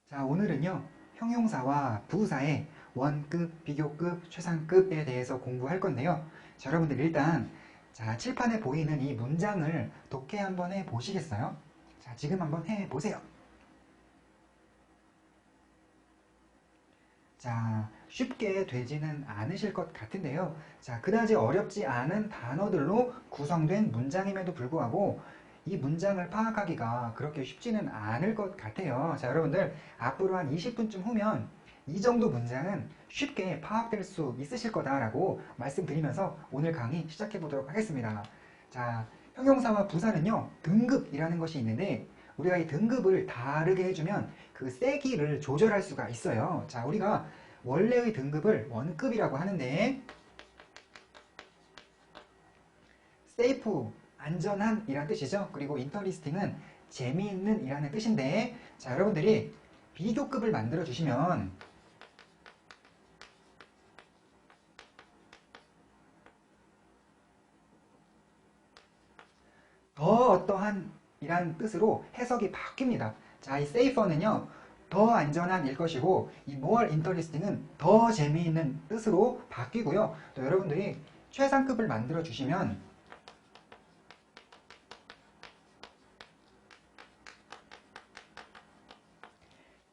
자, 오늘은요, 형용사와 부사의 원급, 비교급, 최상급에 대해서 공부할 건데요. 자, 여러분들 일단 자, 칠판에 보이는 이 문장을 독해 한번 해 보시겠어요? 자, 지금 한번 해 보세요. 자, 쉽게 되지는 않으실 것 같은데요. 자, 그다지 어렵지 않은 단어들로 구성된 문장임에도 불구하고 이 문장을 파악하기가 그렇게 쉽지는 않을 것 같아요. 자, 여러분들 앞으로 한 20분쯤 후면 이 정도 문장은 쉽게 파악될 수 있으실 거다라고 말씀드리면서 오늘 강의 시작해 보도록 하겠습니다. 자, 형용사와 부사는요, 등급이라는 것이 있는데 우리가 이 등급을 다르게 해주면 그 세기를 조절할 수가 있어요. 자, 우리가 원래의 등급을 원급이라고 하는데 세이프, 안전한 이란 뜻이죠. 그리고 인터리스팅은 재미있는 이라는 뜻인데 자, 여러분들이 비교급을 만들어 주시면 더 어떠한 이란 뜻으로 해석이 바뀝니다. 자, 이 safer는요, 더 안전한 일 것이고, 이 more interesting은 더 재미있는 뜻으로 바뀌고요. 또 여러분들이 최상급을 만들어 주시면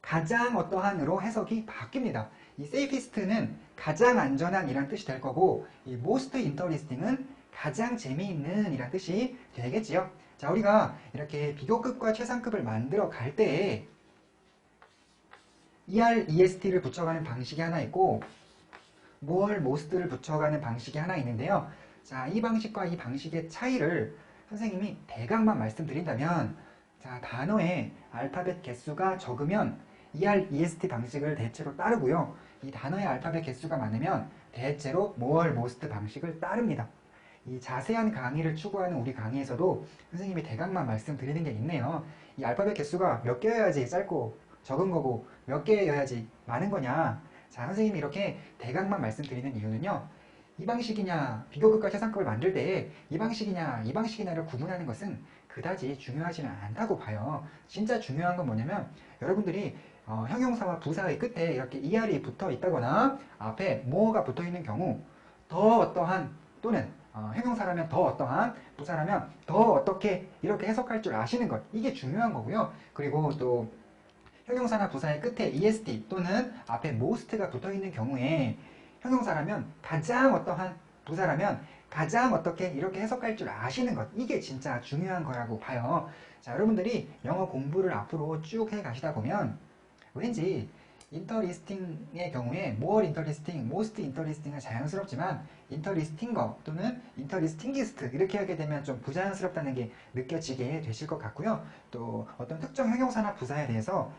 가장 어떠한으로 해석이 바뀝니다. 이 safest는 가장 안전한 이란 뜻이 될 거고, 이 most interesting은 가장 재미있는 이란 뜻이 되겠지요. 자, 우리가 이렇게 비교급과 최상급을 만들어 갈 때에 ER, EST를 붙여가는 방식이 하나 있고 more, most를 붙여가는 방식이 하나 있는데요. 자, 이 방식과 이 방식의 차이를 선생님이 대강만 말씀드린다면 자, 단어의 알파벳 개수가 적으면 ER, EST 방식을 대체로 따르고요. 이 단어의 알파벳 개수가 많으면 대체로 more, most 방식을 따릅니다. 이 자세한 강의를 추구하는 우리 강의에서도 선생님이 대강만 말씀드리는 게 있네요. 이 알파벳 개수가 몇 개여야지 짧고 적은 거고 몇 개여야지 많은 거냐. 자, 선생님이 이렇게 대강만 말씀드리는 이유는요. 이 방식이냐, 비교급과 최상급을 만들 때 이 방식이냐, 이 방식이냐를 구분하는 것은 그다지 중요하지는 않다고 봐요. 진짜 중요한 건 뭐냐면 여러분들이 형용사와 부사의 끝에 이렇게 ER이 붙어 있다거나 앞에 more가 붙어 있는 경우 더 어떠한 또는 형용사라면 더 어떠한, 부사라면 더 어떻게 이렇게 해석할 줄 아시는 것 이게 중요한 거고요. 그리고 또 형용사나 부사의 끝에 est 또는 앞에 most가 붙어 있는 경우에 형용사라면 가장 어떠한, 부사라면 가장 어떻게 이렇게 해석할 줄 아시는 것 이게 진짜 중요한 거라고 봐요. 자, 여러분들이 영어 공부를 앞으로 쭉 해 가시다 보면 왠지 인터리스팅의 경우에 more interesting, most interesting은 자연스럽지만 인터리스팅거 또는 인터리스팅기스트 이렇게 하게 되면 좀 부자연스럽다는 게 느껴지게 되실 것 같고요. 또 어떤 특정 형용사나 부사에 대해서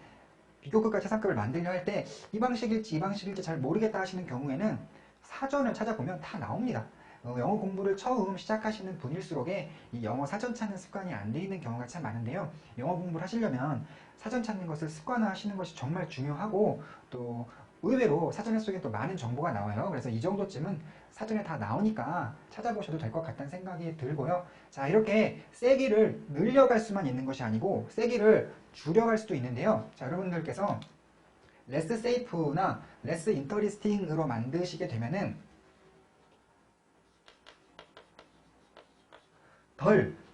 비교급과 최상급을 만들려 할 때 이 방식일지 이 방식일지 잘 모르겠다 하시는 경우에는 사전을 찾아보면 다 나옵니다. 영어 공부를 처음 시작하시는 분일수록에 이 영어 사전 찾는 습관이 안 돼 있는 경우가 참 많은데요. 영어 공부를 하시려면 사전 찾는 것을 습관화하시는 것이 정말 중요하고 또 의외로 사전 속에 또 많은 정보가 나와요. 그래서 이 정도쯤은 사전에 다 나오니까 찾아보셔도 될 것 같다는 생각이 들고요. 자, 이렇게 세기를 늘려갈 수만 있는 것이 아니고 세기를 줄여갈 수도 있는데요. 자, 여러분들께서 less safe나 less interesting으로 만드시게 되면은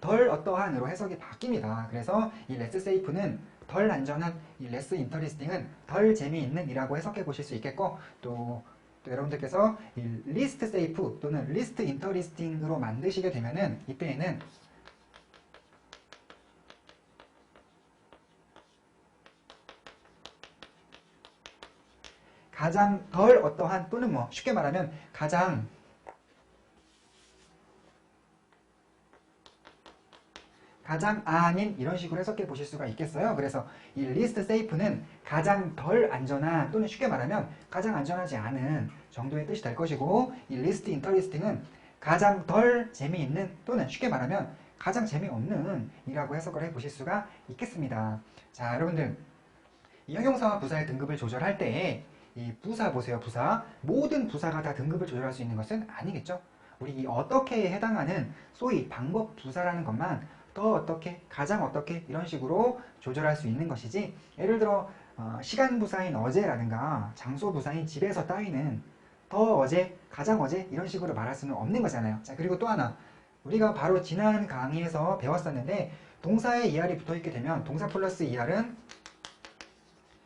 덜 어떠한으로 해석이 바뀝니다. 그래서 이 less safe는 덜 안전한, 이 less interesting은 덜 재미있는 이라고 해석해 보실 수 있겠고 또 여러분들께서 이 least safe 또는 least interesting으로 만드시게 되면은 이때에는 가장 덜 어떠한 또는 뭐 쉽게 말하면 가장 아닌 이런 식으로 해석해 보실 수가 있겠어요. 그래서 이 least safe는 가장 덜 안전한 또는 쉽게 말하면 가장 안전하지 않은 정도의 뜻이 될 것이고 이 least interesting은 가장 덜 재미있는 또는 쉽게 말하면 가장 재미없는 이라고 해석을 해 보실 수가 있겠습니다. 자, 여러분들 이 형용사와 부사의 등급을 조절할 때 이 부사 보세요. 부사. 모든 부사가 다 등급을 조절할 수 있는 것은 아니겠죠. 우리 이 어떻게에 해당하는 소위 방법 부사라는 것만 더 어떻게, 가장 어떻게 이런 식으로 조절할 수 있는 것이지 예를 들어 시간 부사인 어제라든가 장소 부사인 집에서 따위는 더 어제, 가장 어제 이런 식으로 말할 수는 없는 거잖아요. 자, 그리고 또 하나 우리가 바로 지난 강의에서 배웠었는데 동사에 ER이 붙어있게 되면 동사 플러스 ER은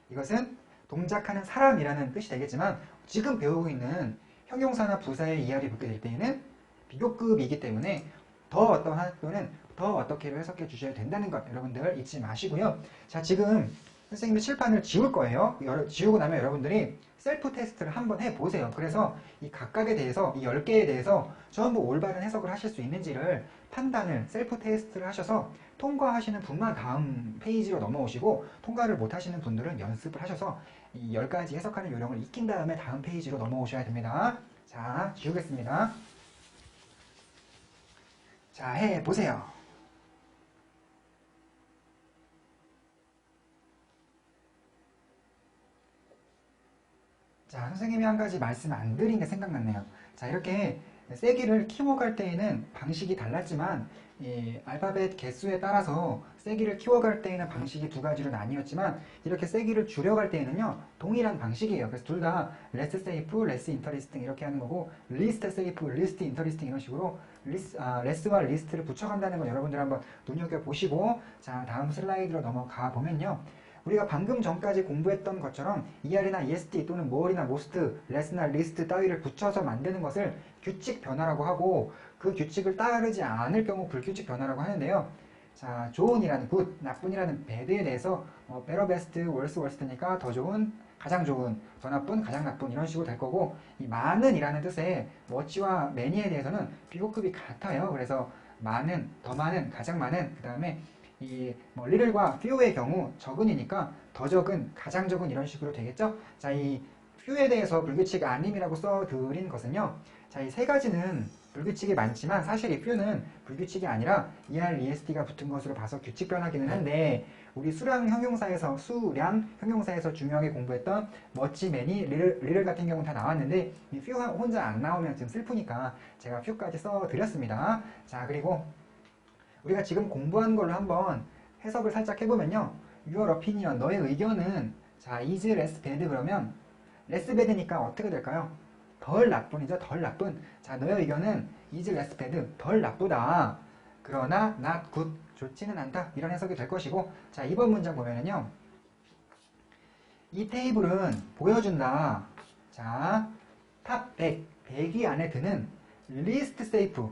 이것은 동작하는 사람이라는 뜻이 되겠지만 지금 배우고 있는 형용사나 부사에 ER이 붙게 될 때에는 비교급이기 때문에 더 어떠한 또는 더 어떻게로 해석해 주셔야 된다는 것 여러분들 잊지 마시고요. 자, 지금 선생님이 칠판을 지울 거예요. 지우고 나면 여러분들이 셀프 테스트를 한번 해보세요. 그래서 이 각각에 대해서 이 10개에 대해서 전부 올바른 해석을 하실 수 있는지를 판단을 셀프 테스트를 하셔서 통과하시는 분만 다음 페이지로 넘어오시고 통과를 못하시는 분들은 연습을 하셔서 이 10가지 해석하는 요령을 익힌 다음에 다음 페이지로 넘어오셔야 됩니다. 자, 지우겠습니다. 자, 해보세요. 자, 선생님이 한 가지 말씀 안 드린 게 생각났네요. 자, 이렇게 세기를 키워갈 때에는 방식이 달랐지만 이 알파벳 개수에 따라서 세기를 키워갈 때에는 방식이 두 가지로 나뉘었지만 이렇게 세기를 줄여갈 때에는요 동일한 방식이에요. 그래서 둘 다 less safe, less interesting 이렇게 하는 거고 least safe, least interesting 이런 식으로 less와 least를 붙여간다는 거 여러분들 한번 눈여겨보시고 자, 다음 슬라이드로 넘어가 보면요. 우리가 방금 전까지 공부했던 것처럼 ER이나 EST 또는 more이나 most, less나 least 따위를 붙여서 만드는 것을 규칙 변화라고 하고 그 규칙을 따르지 않을 경우 불규칙 변화라고 하는데요. 자, 좋은이라는 good, 나쁜이라는 bad에 대해서 better, best, worse, worst니까 더 좋은, 가장 좋은, 더 나쁜, 가장 나쁜 이런 식으로 될 거고 이 많은 이라는 뜻의 much와 many에 대해서는 비교급이 같아요. 그래서 많은, 더 많은, 가장 많은, 그 다음에 이 little과 few의 경우 적은이니까 더 적은, 가장 적은 이런 식으로 되겠죠? 자, 이 few에 대해서 불규칙 아님이라고 써드린 것은요. 자, 이 세 가지는 불규칙이 많지만 사실 이 few는 불규칙이 아니라 ER, EST가 붙은 것으로 봐서 규칙 변화기는 한데 우리 수량 형용사에서 중요하게 공부했던 much, many, little 같은 경우는 다 나왔는데 이 few 혼자 안 나오면 좀 슬프니까 제가 few까지 써드렸습니다. 자, 그리고 우리가 지금 공부한 걸로 한번 해석을 살짝 해보면요. Your opinion, 너의 의견은 자, is less bad 그러면 less bad니까 어떻게 될까요? 덜 나쁜이죠. 덜 나쁜. 자, 너의 의견은 is less bad, 덜 나쁘다. 그러나 not good, 좋지는 않다. 이런 해석이 될 것이고 자, 이번 문장 보면은요. 이 테이블은 보여준다. 자, 탑 100, 100위 안에 드는 least safe,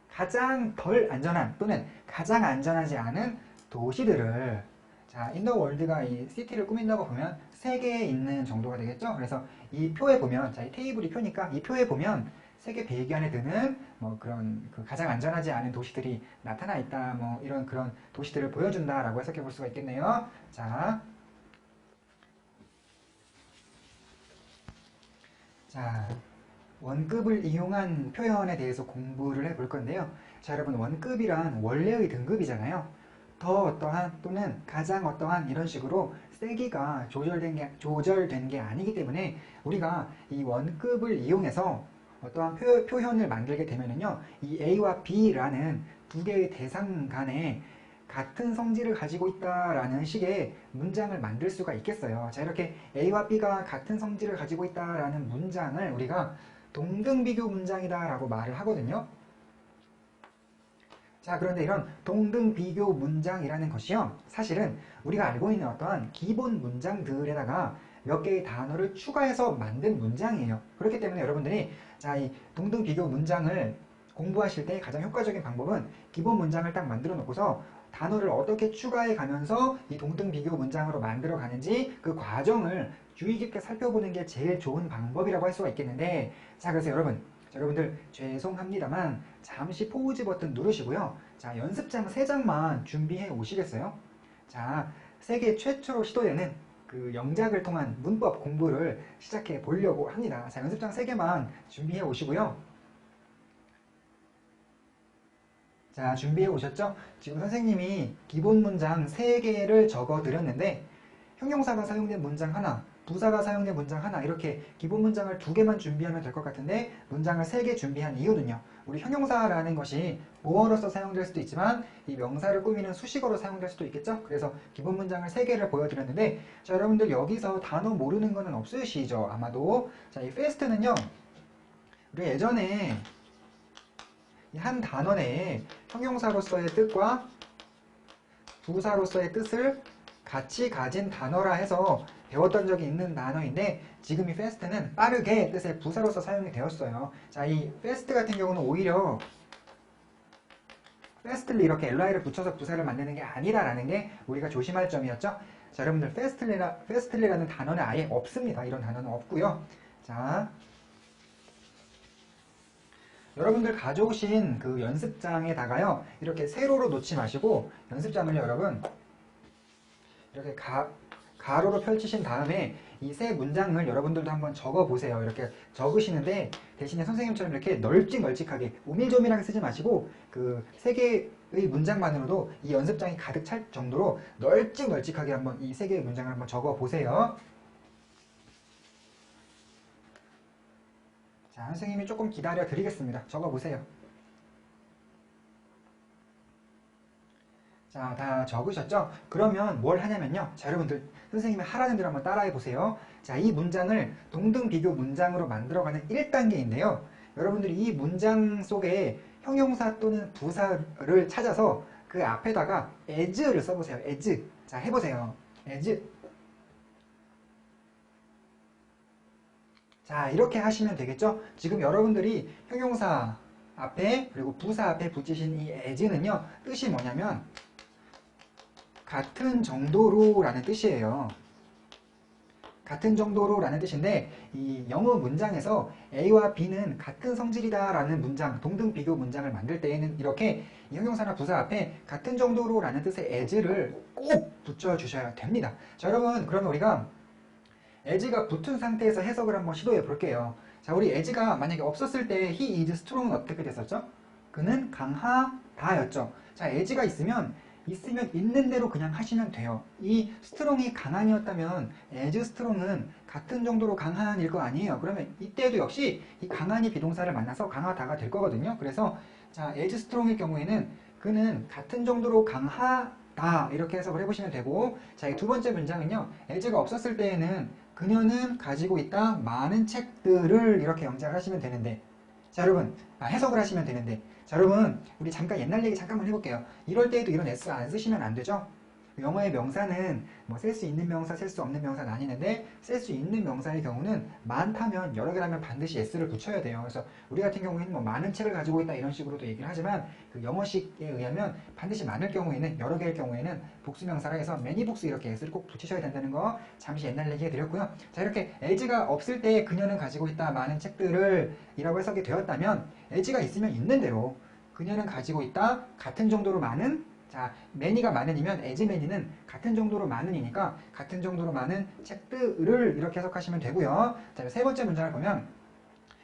가장 덜 안전한 또는 가장 안전하지 않은 도시들을 자, in the world가 이 city를 꾸민다고 보면 세계에 있는 정도가 되겠죠. 그래서 이 표에 보면 자, 이 테이블이 표니까 이 표에 보면 세계 100위 안에 드는 뭐 그런 그 가장 안전하지 않은 도시들이 나타나 있다. 뭐 이런 그런 도시들을 보여준다라고 해석해 볼 수가 있겠네요. 자, 원급을 이용한 표현에 대해서 공부를 해볼 건데요. 자, 여러분 원급이란 원래의 등급이잖아요. 더 어떠한 또는 가장 어떠한 이런 식으로 세기가 조절된 게 아니기 때문에 우리가 이 원급을 이용해서 어떠한 표현을 만들게 되면은요. 이 A와 B라는 두 개의 대상 간에 같은 성질을 가지고 있다라는 식의 문장을 만들 수가 있겠어요. 자, 이렇게 A와 B가 같은 성질을 가지고 있다라는 문장을 우리가 동등비교 문장이다 라고 말을 하거든요. 자, 그런데 이런 동등비교 문장이라는 것이요. 사실은 우리가 알고 있는 어떠한 기본 문장들에다가 몇 개의 단어를 추가해서 만든 문장이에요. 그렇기 때문에 여러분들이 자, 이 동등비교 문장을 공부하실 때 가장 효과적인 방법은 기본 문장을 딱 만들어 놓고서 단어를 어떻게 추가해 가면서 이 동등비교 문장으로 만들어 가는지 그 과정을 주의 깊게 살펴보는 게 제일 좋은 방법이라고 할 수가 있겠는데 자, 그래서 여러분들 죄송합니다만 잠시 포즈 버튼 누르시고요. 자, 연습장 3장만 준비해 오시겠어요? 자, 세계 최초로 시도되는 그 영작을 통한 문법 공부를 시작해 보려고 합니다. 자, 연습장 3개만 준비해 오시고요. 자, 준비해 오셨죠? 지금 선생님이 기본 문장 3개를 적어 드렸는데 형용사가 사용된 문장 하나, 부사가 사용된 문장 하나, 이렇게 기본 문장을 2개만 준비하면 될 것 같은데 문장을 3개 준비한 이유는요. 우리 형용사라는 것이 보어로서 사용될 수도 있지만 이 명사를 꾸미는 수식어로 사용될 수도 있겠죠. 그래서 기본 문장을 3개를 보여드렸는데, 자, 여러분들 여기서 단어 모르는 거는 없으시죠? 아마도. 자, 이 fast는요, 우리 예전에 이 한 단어 내에 형용사로서의 뜻과 부사로서의 뜻을 같이 가진 단어라 해서 배웠던 적이 있는 단어인데, 지금 이 fast는 빠르게 뜻의 부사로서 사용이 되었어요. 자, 이 fast 같은 경우는 오히려 fastly 이렇게 li를 붙여서 부사를 만드는 게 아니라라는 게 우리가 조심할 점이었죠. 자, 여러분들 fastly라는 단어는 아예 없습니다. 이런 단어는 없고요. 자, 여러분들 가져오신 그 연습장에다가요, 이렇게 세로로 놓지 마시고 연습장을 여러분 이렇게 가로로 펼치신 다음에 이 세 문장을 여러분들도 한번 적어보세요. 이렇게 적으시는데 대신에 선생님처럼 이렇게 널찍널찍하게 오밀조밀하게 쓰지 마시고 그 세 개의 문장만으로도 이 연습장이 가득 찰 정도로 널찍널찍하게 한번 이 세 개의 문장을 한번 적어보세요. 자, 선생님이 조금 기다려 드리겠습니다. 적어보세요. 자, 다 적으셨죠? 그러면 뭘 하냐면요. 자, 여러분들 선생님이 하라는 대로 한번 따라해 보세요. 자, 이 문장을 동등 비교 문장으로 만들어가는 1단계인데요. 여러분들이 이 문장 속에 형용사 또는 부사를 찾아서 그 앞에다가 as를 써보세요. as. 자, 해보세요. as. 자, 이렇게 하시면 되겠죠? 지금 여러분들이 형용사 앞에 그리고 부사 앞에 붙이신 이 as는요, 뜻이 뭐냐면 같은 정도로 라는 뜻이에요. 같은 정도로 라는 뜻인데, 이 영어 문장에서 A와 B는 같은 성질이다 라는 문장, 동등 비교 문장을 만들 때에는 이렇게 이 형용사나 부사 앞에 같은 정도로 라는 뜻의 as를 꼭 붙여주셔야 됩니다. 자, 여러분, 그러면 우리가 as가 붙은 상태에서 해석을 한번 시도해 볼게요. 자, 우리 as가 만약에 없었을 때 he is strong은 어떻게 됐었죠? 그는 강하다 였죠. 자, as가 있으면 있는 대로 그냥 하시면 돼요. 이 strong이 강한이었다면 as strong은 같은 정도로 강한일 거 아니에요. 그러면 이때도 역시 이 강한이 비동사를 만나서 강하다가 될 거거든요. 그래서 자, as strong일 경우에는 그는 같은 정도로 강하다 이렇게 해석을 해보시면 되고, 자, 이 두 번째 문장은요, as가 없었을 때에는 그녀는 가지고 있다 많은 책들을 이렇게 영작을 하시면 되는데, 자, 여러분, 해석을 하시면 되는데, 자, 여러분, 우리 잠깐 옛날 얘기 잠깐만 해볼게요. 이럴 때에도 이런 s 안 쓰시면 안 되죠? 영어의 명사는 뭐 쓸 수 있는 명사, 쓸 수 없는 명사 나뉘는데, 쓸 수 있는 명사의 경우는 많다면, 여러 개라면 반드시 s를 붙여야 돼요. 그래서 우리 같은 경우에는 뭐 많은 책을 가지고 있다 이런 식으로도 얘기를 하지만, 그 영어식에 의하면 반드시 많을 경우에는, 여러 개일 경우에는 복수명사라 해서 many books 이렇게 s를 꼭 붙이셔야 된다는 거 잠시 옛날 얘기 해드렸고요. 자, 이렇게 as가 없을 때 그녀는 가지고 있다 많은 책들을 이라고 해석이 되었다면, as가 있으면 있는 대로 그녀는 가지고 있다 같은 정도로 많은, 자, many가 많은이면 as many는 같은 정도로 많은이니까 같은 정도로 많은 책들을 이렇게 해석하시면 되고요. 자, 세 번째 문장을 보면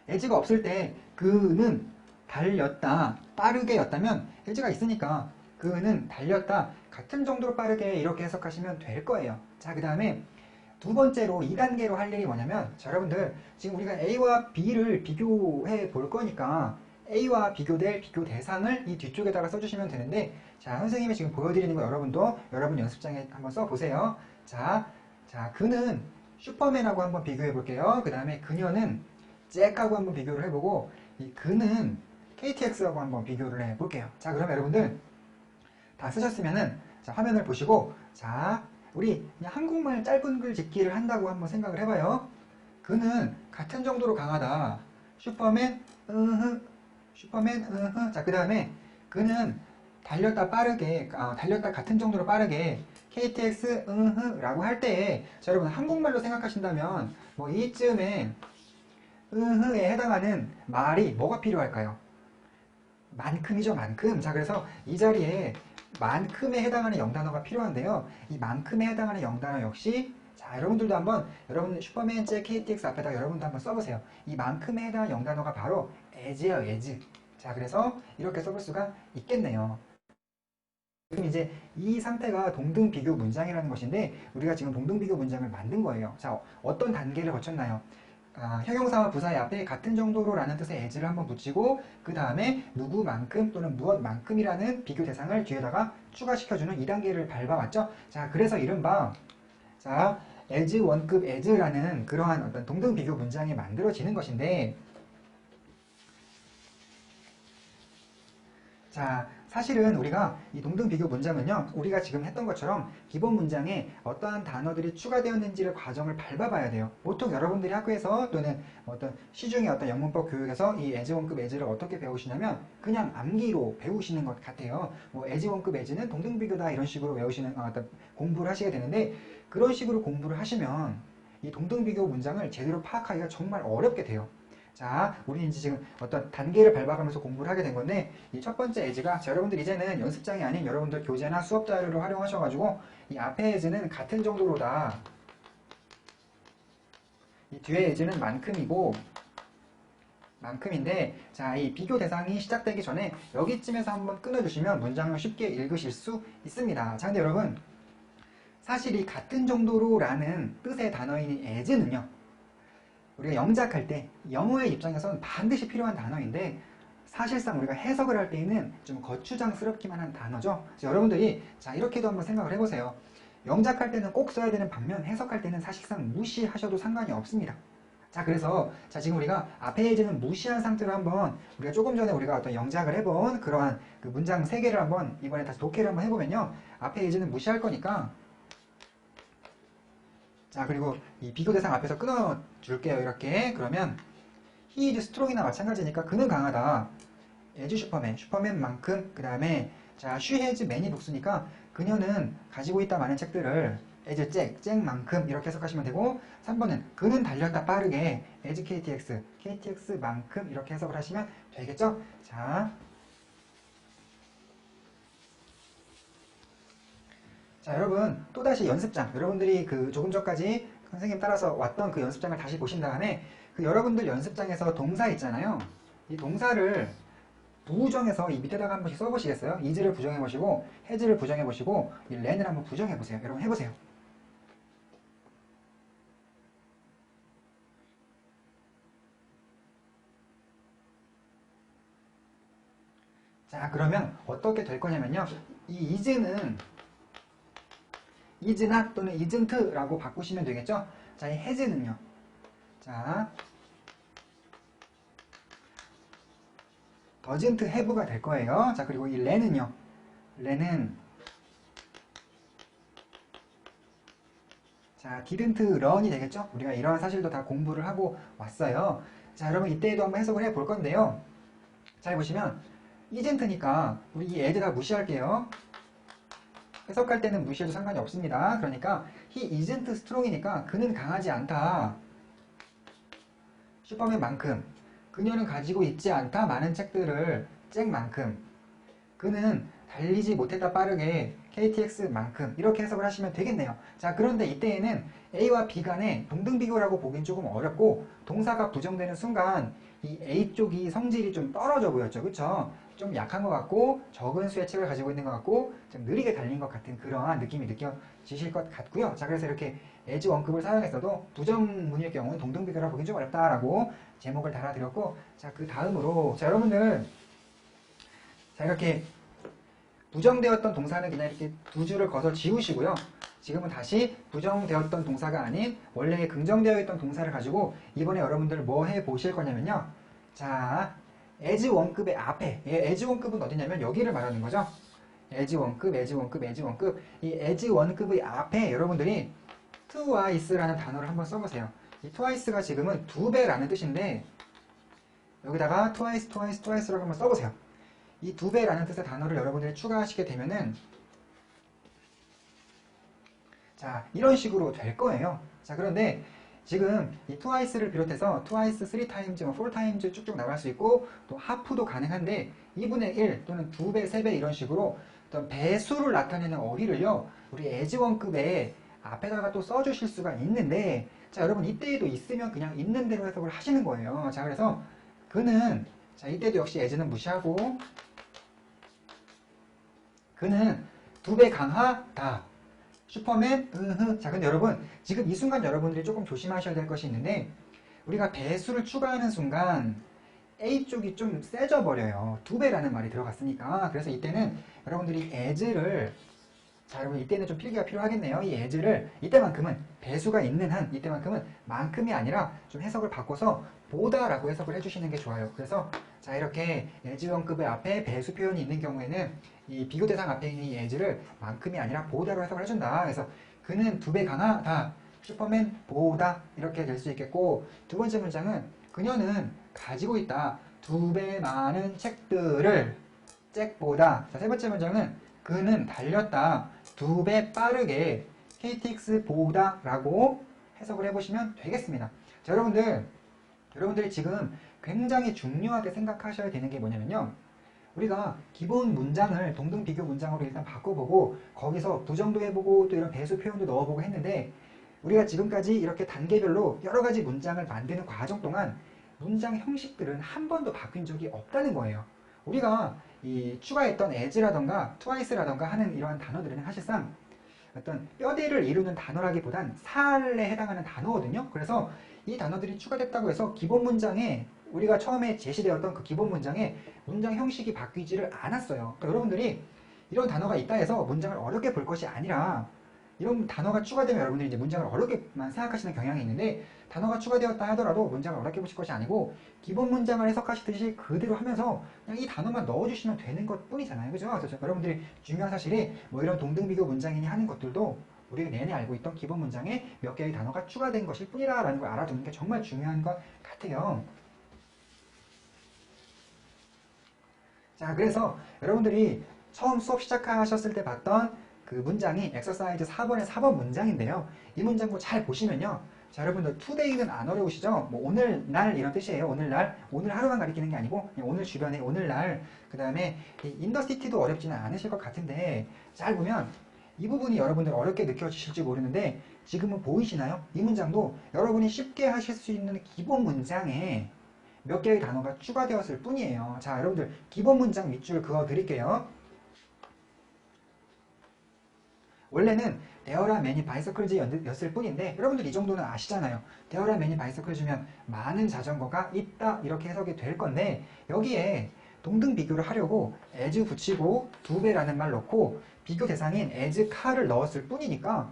as가 없을 때 그는 달렸다 빠르게 였다면, as가 있으니까 그는 달렸다 같은 정도로 빠르게 이렇게 해석하시면 될 거예요. 자, 그 다음에 두 번째로 2단계로 할 일이 뭐냐면, 자, 여러분들 지금 우리가 A와 B를 비교해 볼 거니까 A와 비교될 비교 대상을 이 뒤쪽에다가 써주시면 되는데, 자, 선생님이 지금 보여드리는 거 여러분도 여러분 연습장에 한번 써보세요. 자, 그는 슈퍼맨하고 한번 비교해 볼게요. 그 다음에 그녀는 잭하고 한번 비교를 해보고, 이 그는 KTX하고 한번 비교를 해볼게요. 자, 그럼 여러분들 다 쓰셨으면은, 자, 화면을 보시고, 자, 우리 그냥 한국말 짧은 글 짓기를 한다고 한번 생각을 해봐요. 그는 같은 정도로 강하다. 슈퍼맨, 슈퍼맨, 자, 그 다음에 그는 달렸다 빠르게, 달렸다 같은 정도로 빠르게 KTX, 라고 할 때, 자, 여러분 한국말로 생각하신다면 뭐 이쯤에 에 해당하는 말이 뭐가 필요할까요? 만큼이죠, 만큼. 자, 그래서 이 자리에 만큼에 해당하는 영단어가 필요한데요. 이 만큼에 해당하는 영단어 역시, 자, 여러분들도 한번, 여러분 슈퍼맨 제 KTX 앞에다 여러분도 한번 써보세요. 이 만큼에 해당하는 영단어가 바로 as예요, as. 자, 그래서 이렇게 써볼 수가 있겠네요. 지금 이제 이 상태가 동등비교 문장이라는 것인데 우리가 지금 동등비교 문장을 만든 거예요. 자, 어떤 단계를 거쳤나요? 형용사와 부사의 앞에 같은 정도로 라는 뜻의 as를 한번 붙이고 그 다음에 누구만큼 또는 무엇만큼이라는 비교 대상을 뒤에다가 추가시켜주는 2단계를 밟아왔죠. 자, 그래서 이른바 자, as 원급 as라는 그러한 어떤 동등비교 문장이 만들어지는 것인데 자, 사실은 우리가 이 동등비교 문장은요, 우리가 지금 했던 것처럼 기본 문장에 어떠한 단어들이 추가되었는지를 과정을 밟아봐야 돼요. 보통 여러분들이 학교에서 또는 어떤 시중의 어떤 영문법 교육에서 이 as 원급 as를 어떻게 배우시냐면 그냥 암기로 배우시는 것 같아요. 뭐 as 원급 as는 동등비교다 이런 식으로 외우시는 어떤 공부를 하시게 되는데 그런 식으로 공부를 하시면 이 동등비교 문장을 제대로 파악하기가 정말 어렵게 돼요. 자, 우리는 이제 지금 어떤 단계를 밟아가면서 공부를 하게 된 건데 이 첫 번째 as가 여러분들 이제는 연습장이 아닌 여러분들 교재나 수업 자료를 활용하셔가지고 이 앞에 as는 같은 정도로다. 이 뒤에 as는 만큼이고 만큼인데 자, 이 비교 대상이 시작되기 전에 여기쯤에서 한번 끊어주시면 문장을 쉽게 읽으실 수 있습니다. 자, 근데 여러분 사실 이 같은 정도로 라는 뜻의 단어인 as는요 우리가 영작할 때 영어의 입장에서는 반드시 필요한 단어인데 사실상 우리가 해석을 할 때에는 좀 거추장스럽기만 한 단어죠. 여러분들이 자 이렇게도 한번 생각을 해보세요. 영작할 때는 꼭 써야 되는 반면 해석할 때는 사실상 무시하셔도 상관이 없습니다. 자, 그래서 자 지금 우리가 앞에 as는 무시한 상태로 한번 우리가 조금 전에 우리가 어떤 영작을 해본 그러한 그 문장 3개를 한번 이번에 다시 독해를 한번 해보면요. 앞에 as는 무시할 거니까 자, 그리고 이 비교 대상 앞에서 끊어줄게요. 이렇게. 그러면 he is strong이나 마찬가지니까 그는 강하다. as 슈퍼맨, 슈퍼맨만큼. 그 다음에 자, she has many books니까 그녀는 가지고 있다 많은 책들을 as 잭만큼 이렇게 해석하시면 되고 3번은 그는 달렸다 빠르게 as KTX만큼 이렇게 해석을 하시면 되겠죠? 자, 여러분 또다시 연습장 여러분들이 그 조금 전까지 선생님 따라서 왔던 그 연습장을 다시 보신 다음에 그 여러분들 연습장에서 동사 있잖아요. 이 동사를 부정해서 이 밑에다가 한 번씩 써보시겠어요? is를 부정해보시고 has를 부정해보시고 이 then을 한번 부정해보세요. 여러분 해보세요. 자, 그러면 어떻게 될 거냐면요. 이 is는 is not 또는 isn't 라고 바꾸시면 되겠죠? 자, 이 has는요. 자, doesn't have가 될 거예요. 자, 그리고 이 then은요. then은 자, didn't run이 되겠죠? 우리가 이러한 사실도 다 공부를 하고 왔어요. 자, 여러분 이때에도 한번 해석을 해볼 건데요. 잘 보시면 isn't니까 우리 이 애들 다 무시할게요. 해석할 때는 무시해도 상관이 없습니다. 그러니까 he isn't strong이니까 그는 강하지 않다. 슈퍼맨만큼. 그녀는 가지고 있지 않다. 많은 책들을 잭만큼. 그는 달리지 못했다 빠르게 KTX만큼 이렇게 해석을 하시면 되겠네요. 자, 그런데 이때에는 A와 B 간의 동등비교라고 보긴 조금 어렵고 동사가 부정되는 순간 이 A 쪽이 성질이 좀 떨어져 보였죠. 그쵸? 좀 약한 것 같고 적은 수의 책을 가지고 있는 것 같고 좀 느리게 달린 것 같은 그러한 느낌이 느껴지실 것 같고요. 자, 그래서 이렇게 as 원급을 사용했어도 부정문일 경우는 동등비교라고 보긴 좀 어렵다라고 제목을 달아드렸고 자, 그 다음으로 자, 여러분들 자, 이렇게 부정되었던 동사는 그냥 이렇게 두 줄을 거서 지우시고요. 지금은 다시 부정되었던 동사가 아닌 원래 긍정되어 있던 동사를 가지고 이번에 여러분들 뭐 해보실 거냐면요. 자, as 원급의 앞에, as 원급은 어디냐면 여기를 말하는 거죠. as 원급, as 원급, as 원급. 이 as 원급의 앞에 여러분들이 twice라는 단어를 한번 써보세요. 이 twice가 지금은 두 배라는 뜻인데 여기다가 twice라고 한번 써보세요. 이 두 배라는 뜻의 단어를 여러분들이 추가하시게 되면은 자, 이런 식으로 될 거예요. 자, 그런데 지금 이 twice를 비롯해서 twice, three times, four times 쭉쭉 나갈 수 있고 또 half도 가능한데 2분의 1 또는 2배, 3배 이런 식으로 어떤 배수를 나타내는 어휘를요. 우리 as 원급에 앞에다가 또 써주실 수가 있는데 자, 여러분 이때에도 있으면 그냥 있는 대로 해석을 하시는 거예요. 자, 그래서 그는 자, 이때도 역시 as는 무시하고 그는 두 배 강하다. 슈퍼맨, 자, 근데 여러분, 지금 이 순간 여러분들이 조금 조심하셔야 될 것이 있는데, 우리가 배수를 추가하는 순간, A 쪽이 좀 세져 버려요. 두 배라는 말이 들어갔으니까. 그래서 이때는 여러분들이 as를, 자, 여러분, 이때는 좀 필기가 필요하겠네요. 이 as를, 이때만큼은, 배수가 있는 한, 이때만큼은 만큼이 아니라 좀 해석을 바꿔서 보다라고 해석을 해주시는 게 좋아요. 그래서, 자, 이렇게 as원급의 앞에 배수 표현이 있는 경우에는 이 비교 대상 앞에 있는 이 as를 만큼이 아니라 보다로 해석을 해준다. 그래서 그는 두 배 강하다. 슈퍼맨 보다. 이렇게 될 수 있겠고, 두 번째 문장은 그녀는 가지고 있다. 두 배 많은 책들을 잭보다. 자, 세 번째 문장은 그는 달렸다. 두 배 빠르게 KTX보다 라고 해석을 해보시면 되겠습니다. 자, 여러분들이 지금 굉장히 중요하게 생각하셔야 되는 게 뭐냐면요. 우리가 기본 문장을 동등 비교 문장으로 일단 바꿔보고 거기서 부정도 해보고 또 이런 배수 표현도 넣어보고 했는데 우리가 지금까지 이렇게 단계별로 여러 가지 문장을 만드는 과정 동안 문장 형식들은 한 번도 바뀐 적이 없다는 거예요. 우리가 이 추가했던 as라던가 twice라던가 하는 이러한 단어들은 사실상 어떤 뼈대를 이루는 단어라기보단 살에 해당하는 단어거든요. 그래서 이 단어들이 추가됐다고 해서 기본 문장에 우리가 처음에 제시되었던 그 기본 문장에 문장 형식이 바뀌지를 않았어요. 그러니까 여러분들이 이런 단어가 있다 해서 문장을 어렵게 볼 것이 아니라 이런 단어가 추가되면 여러분들이 이제 문장을 어렵게만 생각하시는 경향이 있는데 단어가 추가되었다 하더라도 문장을 어렵게 보실 것이 아니고 기본 문장을 해석하시듯이 그대로 하면서 그냥 이 단어만 넣어주시면 되는 것 뿐이잖아요. 그죠? 그래서 여러분들이 중요한 사실이 뭐 이런 동등비교 문장이니 하는 것들도 우리가 내내 알고 있던 기본 문장에 몇 개의 단어가 추가된 것일 뿐이라 라는 걸 알아두는 게 정말 중요한 것 같아요. 자, 그래서 여러분들이 처음 수업 시작하셨을 때 봤던 그 문장이 엑서사이즈 4번의 4번 문장인데요. 이 문장도 잘 보시면요. 자, 여러분들 today는 안 어려우시죠? 뭐 오늘날 이런 뜻이에요. 오늘날, 오늘 하루만 가리키는 게 아니고 오늘 주변에 오늘날, 그 다음에 in the city도 어렵지는 않으실 것 같은데 잘 보면 이 부분이 여러분들 어렵게 느껴지실지 모르는데 지금은 보이시나요? 이 문장도 여러분이 쉽게 하실 수 있는 기본 문장에 몇 개의 단어가 추가되었을 뿐이에요. 자, 여러분들 기본 문장 밑줄 그어 드릴게요. 원래는 there are many bicycles 였을 뿐인데 여러분들 이 정도는 아시잖아요. there are many bicycles면 많은 자전거가 있다 이렇게 해석이 될 건데 여기에 동등 비교를 하려고 as 붙이고 두 배라는 말 넣고 비교 대상인 as car를 넣었을 뿐이니까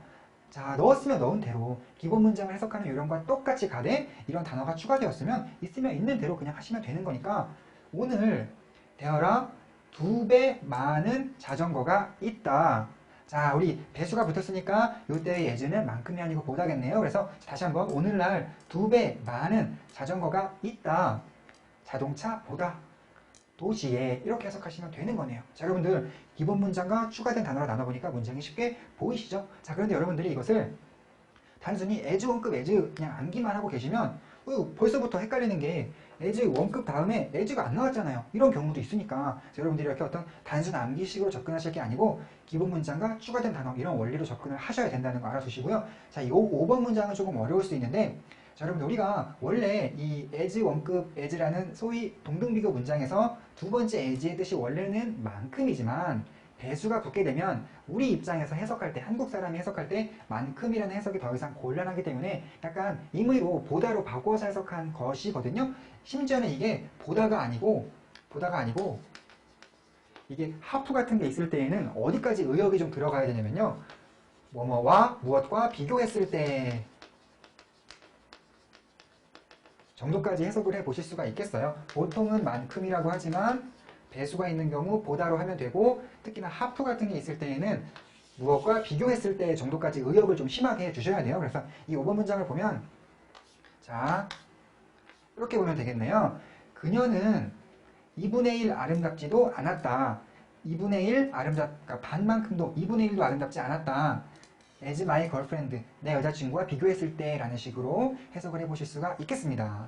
자, 넣었으면 넣은 대로 기본 문장을 해석하는 요령과 똑같이 가되 이런 단어가 추가되었으면 있으면 있는 대로 그냥 하시면 되는 거니까 오늘 there are 두 배 많은 자전거가 있다. 자, 우리 배수가 붙었으니까 이때의 as는 만큼이 아니고 보다겠네요. 그래서 다시 한번 오늘날 두 배 많은 자전거가 있다. 자동차 보다. 도시에 이렇게 해석하시면 되는 거네요. 자, 여러분들 기본 문장과 추가된 단어로 나눠보니까 문장이 쉽게 보이시죠? 자, 그런데 여러분들이 이것을 단순히 as 원급 as 그냥 암기만 하고 계시면 벌써부터 헷갈리는 게 as 원급 다음에 as가 안 나왔잖아요. 이런 경우도 있으니까 여러분들이 이렇게 어떤 단순 암기식으로 접근하실 게 아니고 기본 문장과 추가된 단어 이런 원리로 접근을 하셔야 된다는 거 알아두시고요. 자, 이 5번 문장은 조금 어려울 수 있는데 자, 여러분들 우리가 원래 이 as 원급 as라는 소위 동등비교 문장에서 두 번째 as의 뜻이 원래는 만큼이지만 배수가 붙게 되면 우리 입장에서 해석할 때 한국 사람이 해석할 때 만큼이라는 해석이 더 이상 곤란하기 때문에 약간 임의로 보다로 바꿔서 해석한 것이거든요. 심지어는 이게 보다가 아니고 이게 하프 같은 게 있을 때에는 어디까지 의역이 좀 들어가야 되냐면요. 뭐뭐와 무엇과 비교했을 때 정도까지 해석을 해 보실 수가 있겠어요. 보통은 만큼이라고 하지만 배수가 있는 경우 보다로 하면 되고 특히나 하프 같은 게 있을 때에는 무엇과 비교했을 때 정도까지 의역을 좀 심하게 해주셔야 돼요. 그래서 이 5번 문장을 보면 자 이렇게 보면 되겠네요. 그녀는 2분의 1 아름답지도 않았다. 2분의 1 그러니까 반만큼도 2분의 1도 아름답지 않았다. as my girlfriend, 내 여자친구와 비교했을 때 라는 식으로 해석을 해보실 수가 있겠습니다.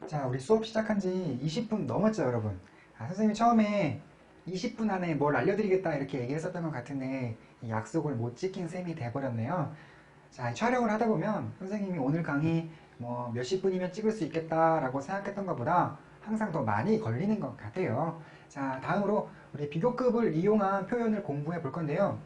자, 우리 수업 시작한 지 20분 넘었죠, 여러분? 선생님이 처음에 20분 안에 뭘 알려드리겠다 이렇게 얘기했었던 것 같은데 이 약속을 못 지킨 셈이 돼버렸네요. 자, 촬영을 하다 보면 선생님이 오늘 강의 뭐 몇십 분이면 찍을 수 있겠다라고 생각했던 것보다 항상 더 많이 걸리는 것 같아요. 자, 다음으로 우리 비교급을 이용한 표현을 공부해 볼 건데요.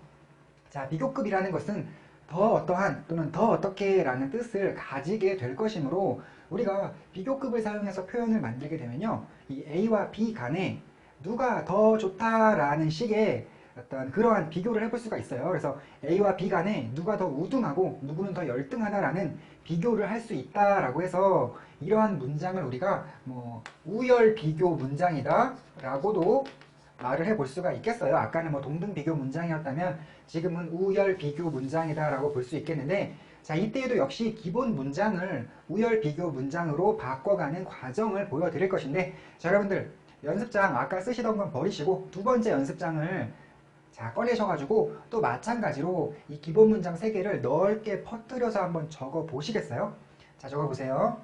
자, 비교급이라는 것은 더 어떠한 또는 더 어떻게 라는 뜻을 가지게 될 것이므로 우리가 비교급을 사용해서 표현을 만들게 되면요, 이 A와 B 간에 누가 더 좋다라는 식의 어떤 그러한 비교를 해볼 수가 있어요. 그래서 A와 B 간에 누가 더 우등하고 누구는 더 열등하다라는 비교를 할 수 있다라고 해서 이러한 문장을 우리가 뭐 우열 비교 문장이다 라고도 말을 해볼 수가 있겠어요. 아까는 뭐 동등 비교 문장이었다면 지금은 우열 비교 문장이다 라고 볼 수 있겠는데, 자, 이때에도 역시 기본 문장을 우열 비교 문장으로 바꿔가는 과정을 보여드릴 것인데, 자, 여러분들 연습장 아까 쓰시던 건 버리시고 두 번째 연습장을 자, 꺼내셔가지고 또 마찬가지로 이 기본 문장 3개를 넓게 퍼뜨려서 한번 적어 보시겠어요? 자, 적어 보세요.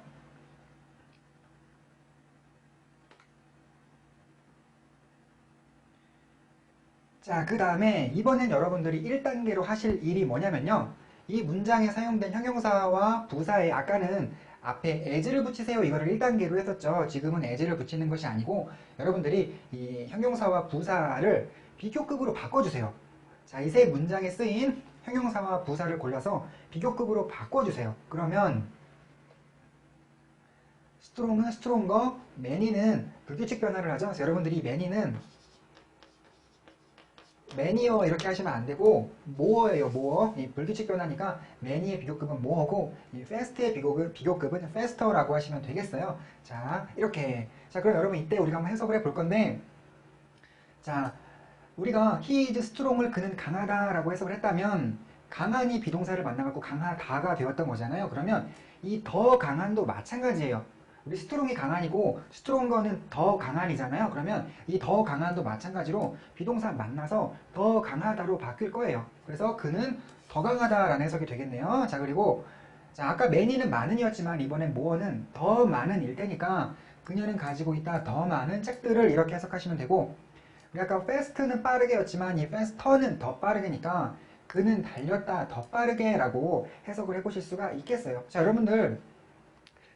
자, 그 다음에 이번엔 여러분들이 1단계로 하실 일이 뭐냐면요, 이 문장에 사용된 형용사와 부사에 아까는 앞에 as를 붙이세요 이거를 1단계로 했었죠. 지금은 as를 붙이는 것이 아니고 여러분들이 이 형용사와 부사를 비교급으로 바꿔주세요. 자, 이 세 문장에 쓰인 형용사와 부사를 골라서 비교급으로 바꿔주세요. 그러면 스트롱은 스트롱거, 매니는 불규칙 변화를 하죠. 그래서 여러분들이 매니는 매니어 이렇게 하시면 안 되고 모어예요. 모어. 이 불규칙 변화니까 매니의 비교급은 모어고 이 페스트의 비교급은 페스터라고 하시면 되겠어요. 자, 이렇게. 자, 그럼 여러분 이때 우리가 한번 해석을 해볼 건데, 자, 우리가 he is strong을 그는 강하다라고 해석을 했다면 강한이 비동사를 만나갖고 강하다가 되었던 거잖아요. 그러면 이 더 강한도 마찬가지예요. 우리 스트롱이 강한이고 스트롱거는 더 강한이잖아요. 그러면 이 더 강한도 마찬가지로 비동사 만나서 더 강하다로 바뀔 거예요. 그래서 그는 더 강하다라는 해석이 되겠네요. 자, 그리고 자, 아까 매니는 많은이었지만 이번엔 모어는 더 많은일 테니까 그녀는 가지고 있다 더 많은 책들을 이렇게 해석하시면 되고, 우리 아까 fast는 빠르게였지만 이 faster는 더 빠르게니까 그는 달렸다 더 빠르게 라고 해석을 해보실 수가 있겠어요. 자, 여러분들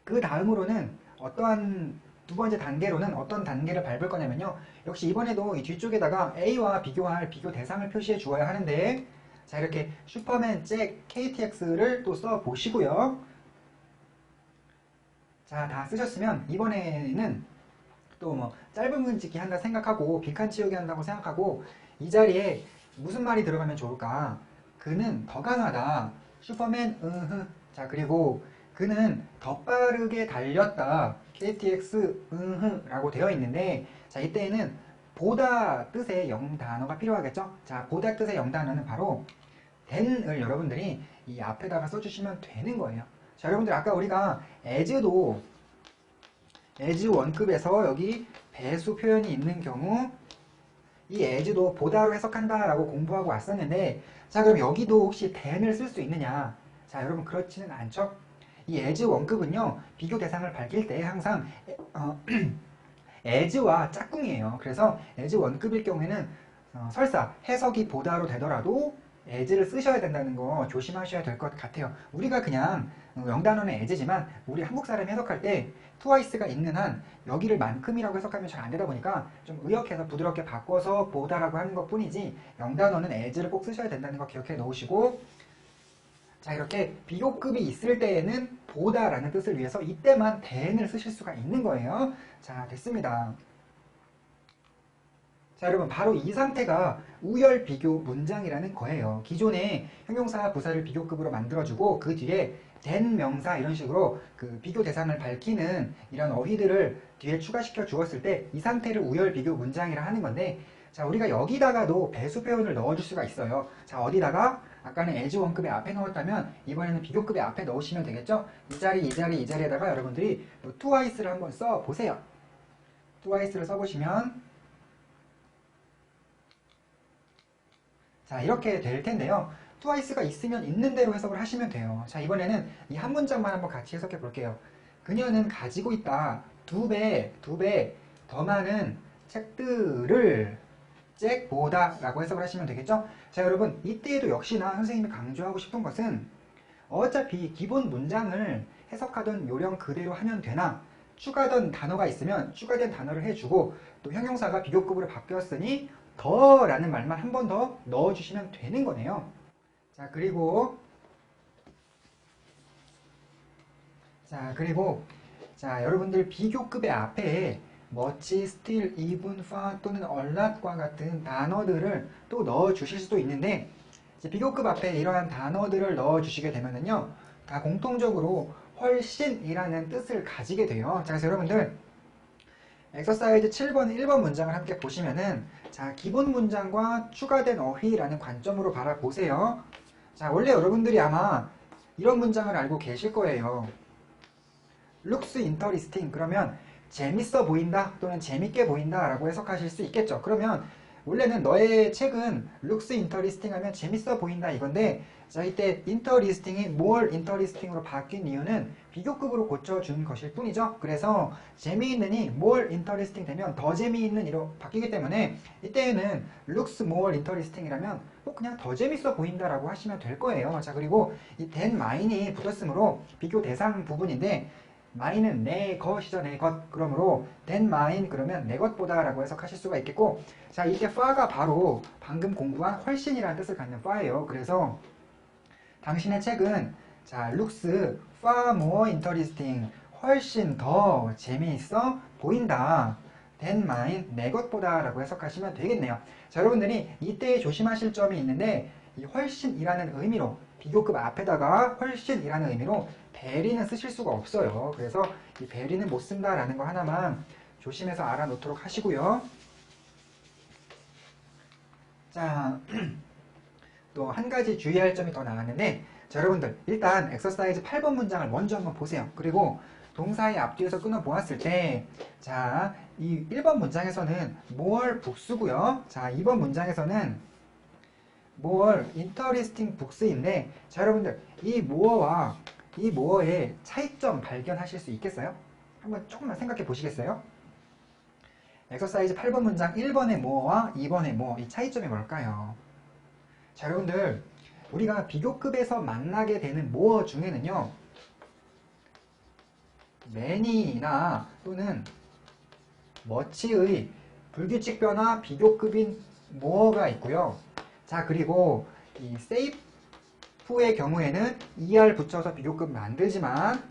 그 다음으로는 어떠한 두 번째 단계로는 어떤 단계를 밟을 거냐면요, 역시 이번에도 이 뒤쪽에다가 A와 비교할 비교 대상을 표시해 주어야 하는데, 자, 이렇게 슈퍼맨, 잭, KTX를 또 써 보시고요. 자, 다 쓰셨으면 이번에는 또 뭐 짧은 글짓기 한다 생각하고 빈칸 치우기 한다고 생각하고 이 자리에 무슨 말이 들어가면 좋을까? 그는 더 강하다. 슈퍼맨 자, 그리고 그는 더 빠르게 달렸다. KTX 라고 되어 있는데, 자, 이때에는 보다 뜻의 영단어가 필요하겠죠? 자, 보다 뜻의 영단어는 바로 than을 여러분들이 이 앞에다가 써주시면 되는 거예요. 자, 여러분들 아까 우리가 as도 as 원급에서 여기 배수 표현이 있는 경우 이 as도 보다로 해석한다라고 공부하고 왔었는데, 자, 그럼 여기도 혹시 than을 쓸 수 있느냐? 자, 여러분 그렇지는 않죠? 이 as 원급은요, 비교 대상을 밝힐 때 항상 as와 짝꿍이에요. 그래서 as 원급일 경우에는 설사 해석이 보다로 되더라도 as를 쓰셔야 된다는 거 조심하셔야 될 것 같아요. 우리가 그냥 영단어는 as지만 우리 한국 사람이 해석할 때 twice가 있는 한 여기를 만큼이라고 해석하면 잘 안 되다 보니까 좀 의역해서 부드럽게 바꿔서 보다라고 하는 것 뿐이지 영단어는 as를 꼭 쓰셔야 된다는 거 기억해 놓으시고, 자, 이렇게 비교급이 있을 때에는 보다라는 뜻을 위해서 이때만 than을 쓰실 수가 있는 거예요. 자, 됐습니다. 자, 여러분 바로 이 상태가 우열 비교 문장이라는 거예요. 기존에 형용사 부사를 비교급으로 만들어주고 그 뒤에 된 명사 이런 식으로 그 비교 대상을 밝히는 이런 어휘들을 뒤에 추가시켜 주었을 때 이 상태를 우열 비교 문장이라 하는 건데, 자, 우리가 여기다가도 배수 표현을 넣어줄 수가 있어요. 자, 어디다가? 아까는 as 원급의 앞에 넣었다면 이번에는 비교급의 앞에 넣으시면 되겠죠? 이 자리, 이 자리, 이 자리에다가 여러분들이 twice를 한번 써 보세요. twice를 써보시면 자, 이렇게 될 텐데요. twice가 있으면 있는 대로 해석을 하시면 돼요. 자, 이번에는 이 한 문장만 한번 같이 해석해 볼게요. 그녀는 가지고 있다. 두 배 더 많은 책들을 잭보다 라고 해석을 하시면 되겠죠? 자, 여러분 이때에도 역시나 선생님이 강조하고 싶은 것은 어차피 기본 문장을 해석하던 요령 그대로 하면 되나, 추가된 단어가 있으면 추가된 단어를 해주고 또 형용사가 비교급으로 바뀌었으니 더 라는 말만 한 번 더 넣어주시면 되는 거네요. 자, 그리고 여러분들 비교급의 앞에 much, still, even, far 또는 a lot과 같은 단어들을 또 넣어 주실 수도 있는데 이제 비교급 앞에 이러한 단어들을 넣어 주시게 되면은요 다 공통적으로 훨씬이라는 뜻을 가지게 돼요. 자, 그래서 여러분들 엑서사이즈 7번 1번 문장을 함께 보시면은 자, 기본 문장과 추가된 어휘라는 관점으로 바라보세요. 자, 원래 여러분들이 아마 이런 문장을 알고 계실 거예요. looks interesting 그러면 재밌어 보인다 또는 재밌게 보인다 라고 해석하실 수 있겠죠. 그러면 원래는 너의 책은 looks interesting 하면 재밌어 보인다 이건데 자, 이때 interesting이 more interesting으로 바뀐 이유는 비교급으로 고쳐준 것일 뿐이죠. 그래서 재미있는이 more interesting 되면 더 재미있는이로 바뀌기 때문에 이때는 looks more interesting이라면 뭐 그냥 더 재밌어 보인다라고 하시면 될 거예요. 자, 그리고 이 than mine이 붙었으므로 비교 대상 부분인데 mine은 내 것이죠. 내 것. 그러므로 than mine 그러면 내 것보다 라고 해석하실 수가 있겠고 자, 이때 far가 바로 방금 공부한 훨씬이라는 뜻을 갖는 far예요. 그래서 당신의 책은 자, looks far more interesting 훨씬 더 재미있어 보인다. than mine 내 것보다 라고 해석하시면 되겠네요. 자, 여러분들이 이때 조심하실 점이 있는데 이 훨씬이라는 의미로 비교급 앞에다가 훨씬이라는 의미로 베리는 쓰실 수가 없어요. 그래서 이 베리는 못 쓴다라는 거 하나만 조심해서 알아놓도록 하시고요. 자, 또 한 가지 주의할 점이 더 나왔는데 자, 여러분들 일단 엑서사이즈 8번 문장을 먼저 한번 보세요. 그리고 동사의 앞뒤에서 끊어 보았을 때 자, 이 1번 문장에서는 more books고요. 자, 2번 문장에서는 more interesting books인데 자, 여러분들 이 more와 이 more의 차이점 발견하실 수 있겠어요? 한번 조금만 생각해 보시겠어요? 엑서사이즈 8번 문장 1번의 more와 2번의 more 이 차이점이 뭘까요? 자, 여러분들 우리가 비교급에서 만나게 되는 more 중에는요 many나 또는 much의 불규칙 변화 비교급인 more가 있고요. 자, 그리고 이 safe의 경우에는 er 붙여서 비교급 만들지만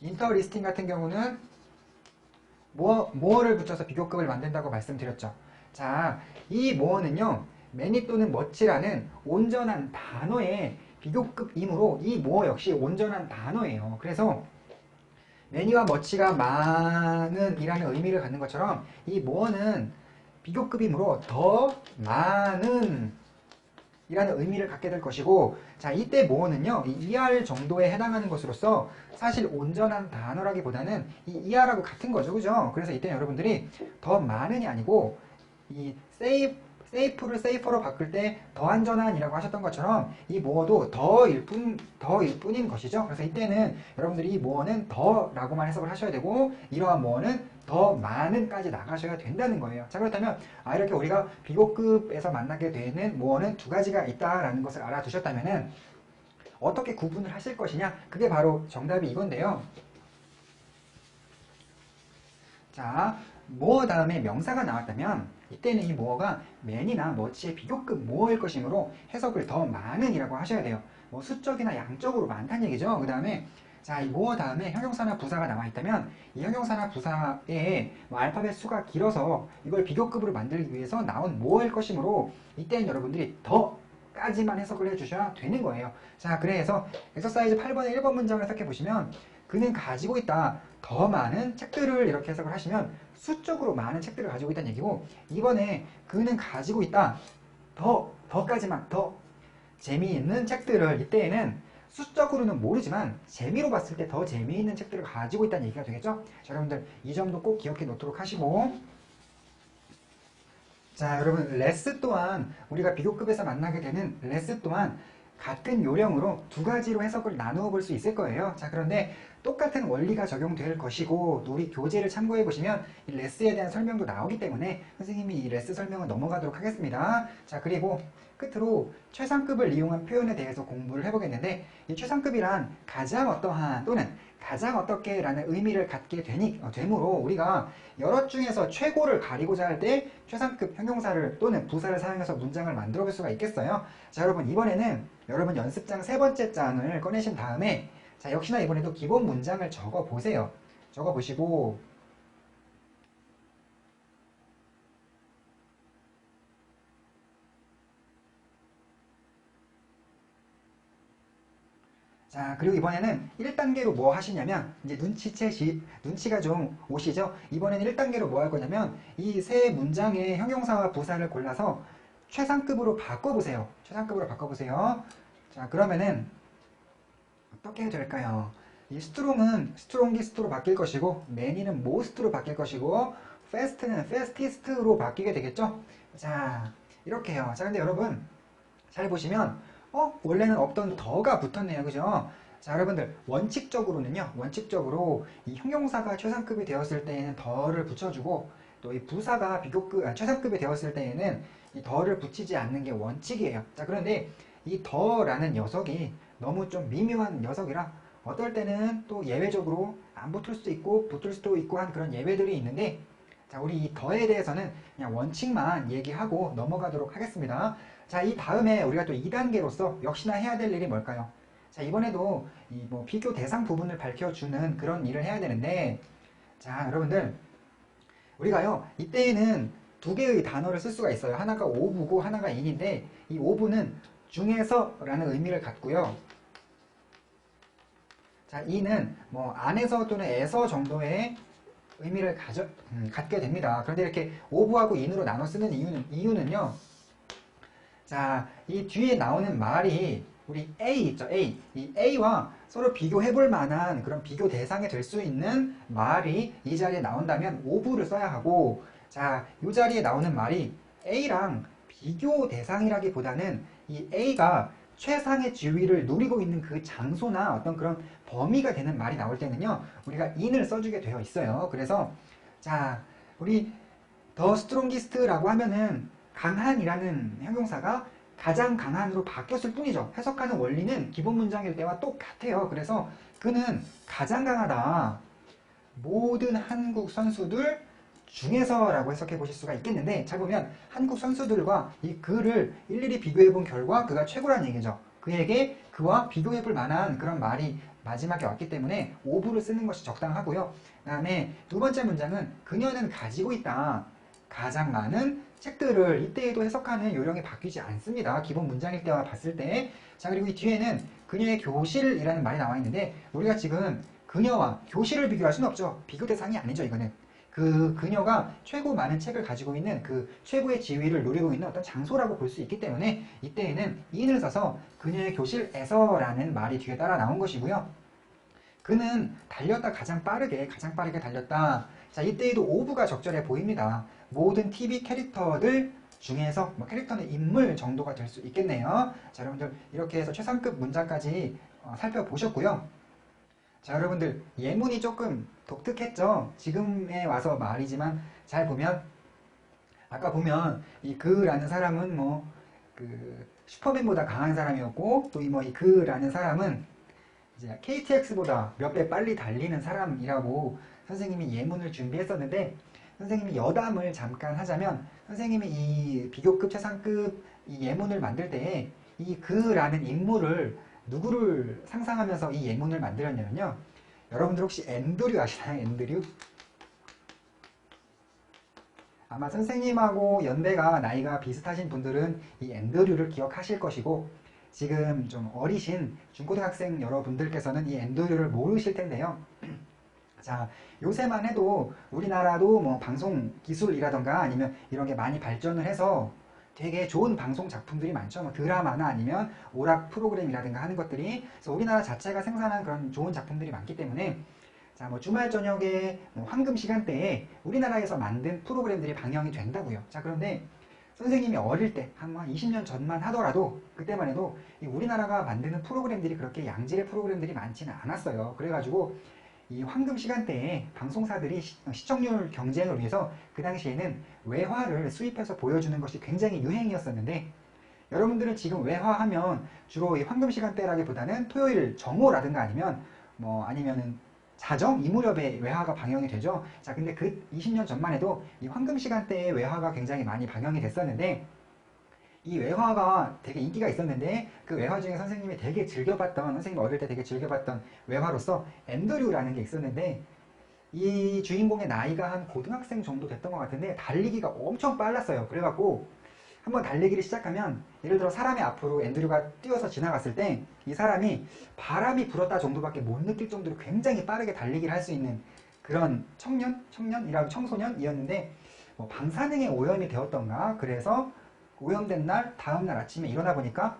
interesting 같은 경우는 more를 붙여서 비교급을 만든다고 말씀드렸죠. 자, 이 more는요 many 또는 much라는 온전한 단어의 비교급이므로 이 more 역시 온전한 단어예요. 그래서 many와 much가 많은 이라는 의미를 갖는 것처럼 이 more는 비교급이므로 더 많은 이라는 의미를 갖게 될 것이고 자, 이때 more는요 이 er 정도에 해당하는 것으로서 사실 온전한 단어라기보다는 이 er하고 같은 거죠. 그죠? 그래서 이때 여러분들이 더 많은이 아니고 이 safe를 safer로 바꿀 때 더 안전한 이라고 하셨던 것처럼 이 more도 더일 뿐인 것이죠. 그래서 이때는 여러분들이 이 more는 더 라고만 해석을 하셔야 되고 이러한 more는 더 많은까지 나가셔야 된다는 거예요. 자, 그렇다면 이렇게 우리가 비교급에서 만나게 되는 more는 두 가지가 있다라는 것을 알아두셨다면은 어떻게 구분을 하실 것이냐? 그게 바로 정답이 이건데요. 자, more 다음에 명사가 나왔다면 이때는 이 more가 man이나 much의 비교급 more일 것이므로 해석을 더 많은 이라고 하셔야 돼요. 뭐 수적이나 양적으로 많다는 얘기죠. 그 다음에 자, 이 more 다음에 형용사나 부사가 나와 있다면 이 형용사나 부사의 뭐 알파벳 수가 길어서 이걸 비교급으로 만들기 위해서 나온 more일 것이므로 이때는 여러분들이 더까지만 해석을 해주셔야 되는 거예요. 자, 그래서 엑서사이즈 8번의 1번 문장을 해석해 보시면 그는 가지고 있다 더 많은 책들을 이렇게 해석을 하시면 수적으로 많은 책들을 가지고 있다는 얘기고 이번에 그는 가지고 있다 더까지만 더 재미있는 책들을 이때에는 수적으로는 모르지만 재미로 봤을 때 더 재미있는 책들을 가지고 있다는 얘기가 되겠죠? 자, 여러분들 이 점도 꼭 기억해 놓도록 하시고 자, 여러분 less 또한 우리가 비교급에서 만나게 되는 less 또한 같은 요령으로 두 가지로 해석을 나누어 볼 수 있을 거예요. 자, 그런데 똑같은 원리가 적용될 것이고 또 우리 교재를 참고해 보시면 이 레스에 대한 설명도 나오기 때문에 선생님이 이 레스 설명을 넘어가도록 하겠습니다. 자, 그리고 끝으로 최상급을 이용한 표현에 대해서 공부를 해보겠는데 이 최상급이란 가장 어떠한 또는 가장 어떻게 라는 의미를 갖게 되므로 우리가 여럿 중에서 최고를 가리고자 할 때 최상급 형용사를 또는 부사를 사용해서 문장을 만들어 볼 수가 있겠어요. 자, 여러분 이번에는 여러분 연습장 세 번째 장을 꺼내신 다음에 자, 역시나 이번에도 기본 문장을 적어 보세요. 적어 보시고 자, 그리고 이번에는 1단계로 뭐 하시냐면 이제 눈치가 좀 오시죠? 이번에는 1단계로 뭐 할 거냐면 이 세 문장의 형용사와 부사를 골라서 최상급으로 바꿔보세요. 최상급으로 바꿔보세요. 자, 그러면은 어떻게 될까요? 이 스트롱은 스트롱기스트로 바뀔 것이고 매니는 most로 바뀔 것이고 fast는 fastest로 바뀌게 되겠죠? 자, 이렇게요. 자, 근데 여러분 잘 보시면 원래는 없던 더가 붙었네요. 그죠? 자, 여러분들 원칙적으로 이 형용사가 최상급이 되었을 때에는 더를 붙여주고 또 이 부사가 최상급이 되었을 때에는 이 더를 붙이지 않는 게 원칙이에요. 자, 그런데 이 더라는 녀석이 너무 좀 미묘한 녀석이라 어떨 때는 또 예외적으로 안 붙을 수도 있고 붙을 수도 있고 한 그런 예외들이 있는데 자, 우리 이 더에 대해서는 그냥 원칙만 얘기하고 넘어가도록 하겠습니다. 자, 이 다음에 우리가 또 2단계로서 역시나 해야 될 일이 뭘까요? 자, 이번에도 이 뭐 비교 대상 부분을 밝혀주는 그런 일을 해야 되는데 자, 여러분들 우리가요 이때에는 두 개의 단어를 쓸 수가 있어요. 하나가 오브고 하나가 인인데 이 오브는 중에서 라는 의미를 갖고요. 자, 인은 뭐 안에서 또는 에서 정도의 의미를 갖게 됩니다. 그런데 이렇게 오브하고 인으로 나눠 쓰는 이유는요. 자, 이 뒤에 나오는 말이 우리 A 있죠, A. 이 A와 서로 비교해 볼 만한 그런 비교 대상이 될 수 있는 말이 이 자리에 나온다면 오브를 써야 하고 자, 이 자리에 나오는 말이 A랑 비교 대상이라기보다는 이 A가 최상의 지위를 누리고 있는 그 장소나 어떤 그런 범위가 되는 말이 나올 때는요. 우리가 in을 써주게 되어 있어요. 그래서 자, 우리 더 스트롱기스트라고 하면은 강한이라는 형용사가 가장 강한으로 바뀌었을 뿐이죠. 해석하는 원리는 기본 문장일 때와 똑같아요. 그래서 그는 가장 강하다. 모든 한국 선수들 중에서라고 해석해 보실 수가 있겠는데 잘 보면 한국 선수들과 이 그를 일일이 비교해 본 결과 그가 최고라는 얘기죠. 그에게 그와 비교해 볼 만한 그런 말이 마지막에 왔기 때문에 오브를 쓰는 것이 적당하고요. 그 다음에 두 번째 문장은 그녀는 가지고 있다. 가장 많은 책들을 이때에도 해석하는 요령이 바뀌지 않습니다. 기본 문장일 때와 봤을 때. 자, 그리고 이 뒤에는 그녀의 교실이라는 말이 나와 있는데 우리가 지금 그녀와 교실을 비교할 수는 없죠. 비교 대상이 아니죠, 이거는. 그녀가 최고 많은 책을 가지고 있는 그 최고의 지위를 누리고 있는 어떤 장소라고 볼 수 있기 때문에 이때에는 in을 써서 그녀의 교실에서라는 말이 뒤에 따라 나온 것이고요. 그는 달렸다. 가장 빠르게 달렸다. 자, 이때에도 오브가 적절해 보입니다. 모든 TV 캐릭터들 중에서 뭐 캐릭터는 인물 정도가 될 수 있겠네요. 자, 여러분들 이렇게 해서 최상급 문장까지 살펴보셨고요. 자, 여러분들 예문이 조금 독특했죠? 지금에 와서 말이지만 잘 보면 아까 보면 이 그라는 사람은 뭐 그 슈퍼맨보다 강한 사람이었고 또 이 뭐 이 그라는 사람은 이제 KTX보다 몇 배 빨리 달리는 사람이라고 선생님이 예문을 준비했었는데 선생님이 여담을 잠깐 하자면 선생님이 이 비교급 최상급 이 예문을 만들 때 이 그라는 인물을 누구를 상상하면서 이 예문을 만들었냐면요. 여러분들 혹시 앤드류 아시나요? 앤드류? 아마 선생님하고 연배가 나이가 비슷하신 분들은 이 앤드류를 기억하실 것이고 지금 좀 어리신 중고등학생 여러분들께서는 이 앤드류를 모르실 텐데요. 자, 요새만 해도 우리나라도 뭐 방송 기술이라던가 아니면 이런 게 많이 발전을 해서 되게 좋은 방송 작품들이 많죠. 뭐 드라마나 아니면 오락 프로그램이라든가 하는 것들이 그래서 우리나라 자체가 생산한 그런 좋은 작품들이 많기 때문에 자, 뭐 주말 저녁에 뭐 황금 시간대에 우리나라에서 만든 프로그램들이 방영이 된다고요. 자, 그런데 선생님이 어릴 때, 한 20년 전만 하더라도, 그때만 해도 이 우리나라가 만드는 프로그램들이 그렇게 양질의 프로그램들이 많지는 않았어요. 그래가지고 이 황금 시간대에 방송사들이 시청률 경쟁을 위해서 그 당시에는 외화를 수입해서 보여주는 것이 굉장히 유행이었었는데, 여러분들은 지금 외화하면 주로 이 황금 시간대라기보다는 토요일 정오라든가 아니면은 자정, 이 무렵에 외화가 방영이 되죠. 자, 근데 그 20년 전만 해도 이 황금 시간대에 외화가 굉장히 많이 방영이 됐었는데, 이 외화가 되게 인기가 있었는데, 그 외화 중에 선생님이 되게 즐겨봤던, 선생님 어릴 때 되게 즐겨봤던 외화로서 앤드류라는 게 있었는데, 이 주인공의 나이가 한 고등학생 정도 됐던 것 같은데 달리기가 엄청 빨랐어요. 그래갖고 한번 달리기를 시작하면, 예를 들어 사람의 앞으로 앤드류가 뛰어서 지나갔을 때 이 사람이 바람이 불었다 정도밖에 못 느낄 정도로 굉장히 빠르게 달리기를 할 수 있는 그런 청소년이었는데, 방사능에 오염이 되었던가, 그래서 오염된 날 다음날 아침에 일어나 보니까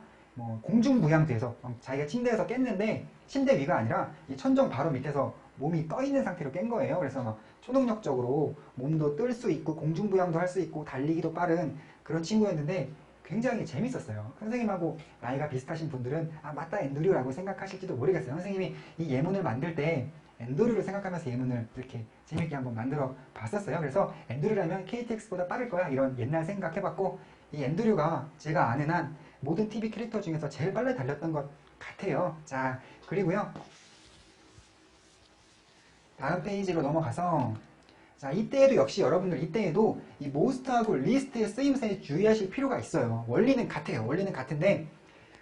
공중부양돼서 자기가 침대에서 깼는데 침대 위가 아니라 이 천정 바로 밑에서 몸이 떠 있는 상태로 깬 거예요. 그래서 초능력적으로 몸도 뜰 수 있고 공중부양도 할 수 있고 달리기도 빠른 그런 친구였는데 굉장히 재밌었어요. 선생님하고 나이가 비슷하신 분들은 맞다 앤드류라고 생각하실지도 모르겠어요. 선생님이 이 예문을 만들 때 앤드류를 생각하면서 예문을 이렇게 재밌게 한번 만들어 봤었어요. 그래서 앤드류라면 KTX보다 빠를 거야, 이런 옛날 생각해봤고, 이 앤드류가 제가 아는 한 모든 TV 캐릭터 중에서 제일 빨리 달렸던 것 같아요. 자, 그리고요, 다음 페이지로 넘어가서, 자, 이때에도 역시 여러분들 이때에도 이 모스트하고 리스트의 쓰임새에 주의하실 필요가 있어요. 원리는 같아요. 원리는 같은데,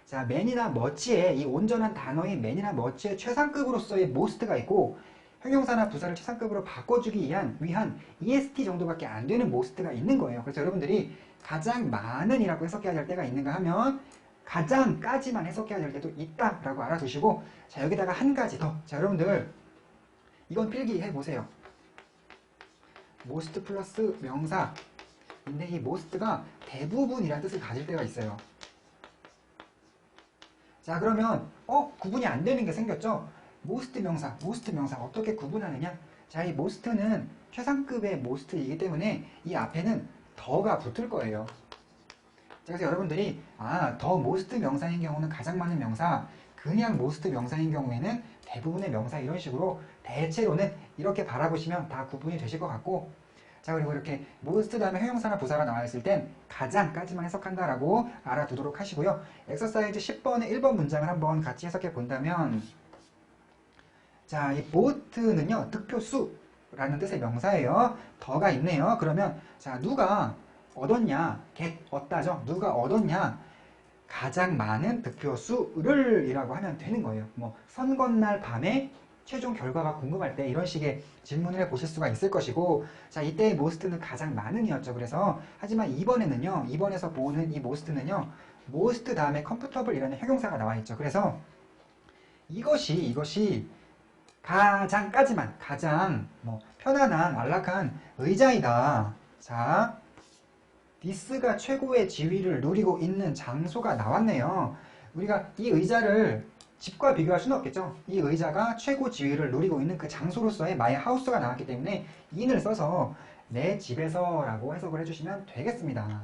자, 맨이나 머치에, 이 온전한 단어인 맨이나 머치의 최상급으로서의 모스트가 있고, 형용사나 부사를 최상급으로 바꿔주기 위한 EST 정도밖에 안 되는 모스트가 있는 거예요. 그래서 여러분들이 가장 많은이라고 해석해야 될 때가 있는가 하면 가장까지만 해석해야 될 때도 있다라고 알아두시고, 자, 여기다가 한 가지 더. 자, 여러분들 이건 필기해 보세요. most 플러스 명사인데, 이 most가 대부분이라는 뜻을 가질 때가 있어요. 자, 그러면 구분이 안 되는 게 생겼죠? most 명사 어떻게 구분하느냐? 자, 이 most는 최상급의 most이기 때문에 이 앞에는 더가 붙을 거예요. 자, 그래서 여러분들이 더 most 명사인 경우는 가장 많은 명사, 그냥 most 명사인 경우에는 대부분의 명사, 이런 식으로 대체로는 이렇게 바라보시면 다 구분이 되실 것 같고, 자, 그리고 이렇게 most 다음에 형용사나 부사가 나와 있을 땐 가장까지만 해석한다라고 알아두도록 하시고요. 엑서사이즈 10번의 1번 문장을 한번 같이 해석해 본다면, 자, 이 boat는요, 득표수라는 뜻의 명사예요. 더가 있네요. 그러면 자, 누가 얻었냐? get 얻다죠. 누가 얻었냐? 가장 많은 득표수를 이라고 하면 되는 거예요. 선거날 밤에 최종 결과가 궁금할 때 이런 식의 질문을 해보실 수가 있을 것이고, 자, 이때의 most는 가장 많은이었죠. 그래서 하지만 이번에는요, 이번에서 보는 이 most는요, most 다음에 comfortable이라는 형용사가 나와 있죠. 그래서 이것이 가장까지만, 가장 편안한 안락한 의자이다. 자, this가 최고의 지위를 누리고 있는 장소가 나왔네요. 우리가 이 의자를 집과 비교할 수는 없겠죠. 이 의자가 최고 지위를 누리고 있는 그 장소로서의 my house가 나왔기 때문에 in을 써서 내 집에서 라고 해석을 해주시면 되겠습니다.